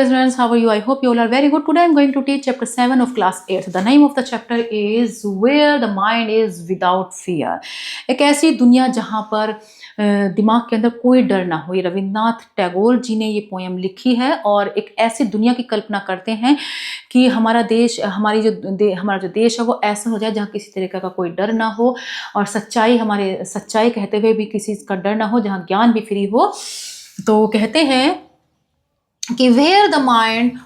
dear students, how are you? I hope you all are very good. Today I am going to teach chapter 7 of class 8. The name of the chapter is Where the Mind is Without Fear. एक ऐसी दुनिया जहाँ पर दिमाग के अंदर कोई डर ना हो। ये रविन्द्रनाथ टैगोर जी ने ये पोएम लिखी है और एक ऐसी दुनिया की कल्पना करते हैं कि हमारा देश, हमारा जो देश है वो ऐसा हो जाए जहाँ किसी तरीके का कोई डर ना हो और सच्चाई कहते हुए भी किसी का डर ना हो, जहाँ ज्ञान भी फ्री हो। तो कहते हैं कि where the mind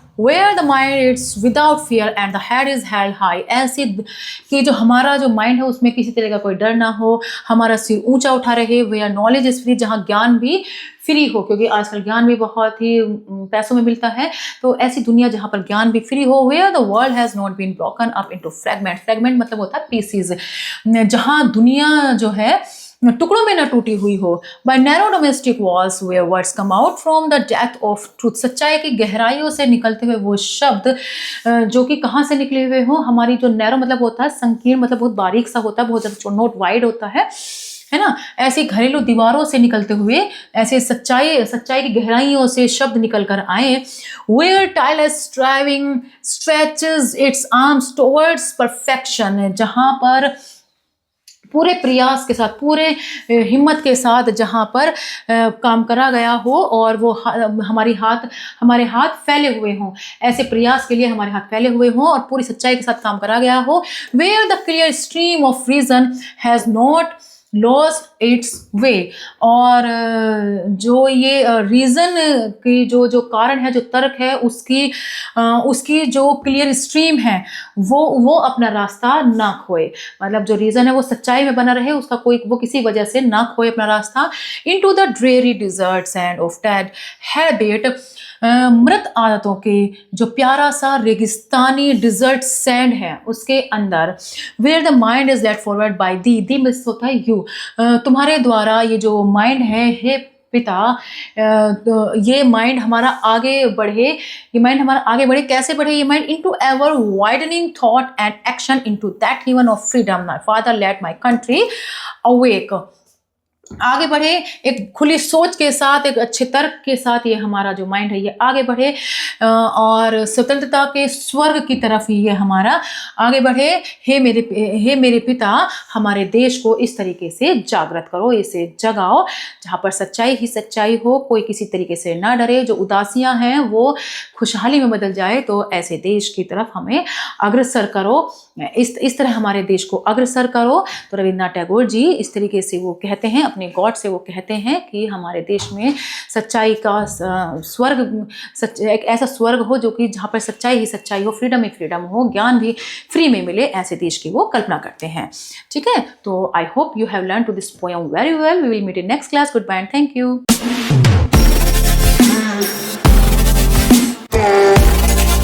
is without fear and the head is held high, ऐसे कि जो हमारा जो माइंड है उसमें किसी तरह का कोई डर ना हो, हमारा सिर ऊंचा उठा रहे, where knowledge is free, जहाँ ज्ञान भी फ्री हो, क्योंकि आजकल ज्ञान भी बहुत ही पैसों में मिलता है। तो ऐसी दुनिया जहाँ पर ज्ञान भी फ्री हो, where the world has not been broken up into fragment मतलब होता है पीसीज, जहाँ दुनिया जो है टुकड़ों में न टूटी हुई हो। By narrow domestic walls where words come out from the depth of truth, सच्चाई की गहराइयों से निकलते हुए वो शब्द जो कि कहाँ से निकले हुए हो, हमारी जो नैरो मतलब होता है संकीर्ण, मतलब बहुत बारीक सा होता है, बहुत ज़्यादा नोट वाइड होता है ना, ऐसी घरेलू दीवारों से निकलते हुए ऐसे सच्चाई की गहराइयों से शब्द निकल कर आए। Where tireless striving stretches its arms towards perfection, जहाँ पर पूरे प्रयास के साथ, पूरे हिम्मत के साथ जहाँ पर काम करा गया हो और वो हमारे हाथ फैले हुए हों, ऐसे प्रयास के लिए हमारे हाथ फैले हुए हों और पूरी सच्चाई के साथ काम करा गया हो। Where the clear stream of reason has not lost its way, और जो ये रीज़न की जो कारण है, जो तर्क है, उसकी जो क्लियर स्ट्रीम है वो अपना रास्ता ना खोए, मतलब जो रीज़न है वो सच्चाई में बना रहे, उसका वो किसी वजह से ना खोए अपना रास्ता। Into the dreary deserts and of dead habit, मृत आदतों के जो प्यारा सा रेगिस्तानी डिजर्ट सैंड है उसके अंदर। Where the mind is let forward by thee miss होता है यू, तुम्हारे द्वारा ये जो माइंड है, हे पिता, तो ये माइंड हमारा आगे बढ़े, कैसे बढ़े ये mind? Into ever widening thought and action into that heaven of freedom, my father let my country awake, आगे बढ़े एक खुली सोच के साथ, एक अच्छे तर्क के साथ ये हमारा जो माइंड है ये आगे बढ़े और स्वतंत्रता के स्वर्ग की तरफ ये हमारा आगे बढ़े। हे मेरे पिता, हमारे देश को इस तरीके से जागृत करो, इसे जगाओ जहाँ पर सच्चाई ही सच्चाई हो, कोई किसी तरीके से ना डरे, जो उदासियाँ हैं वो खुशहाली में बदल जाए। तो ऐसे देश की तरफ हमें अग्रसर करो, इस तरह हमारे देश को अग्रसर करो। तो रविन्द्रनाथ टैगोर जी इस तरीके से वो कहते हैं, अपने गॉड से वो कहते हैं कि हमारे देश में सच्चाई का स्वर्ग, एक ऐसा स्वर्ग हो जो कि जहाँ पर सच्चाई ही सच्चाई हो, फ्रीडम ही फ्रीडम हो, ज्ञान भी फ्री में मिले, ऐसे देश की वो कल्पना करते हैं। ठीक है, तो I hope you have learn to this poem very well. We will meet in next class. Good bye and thank you.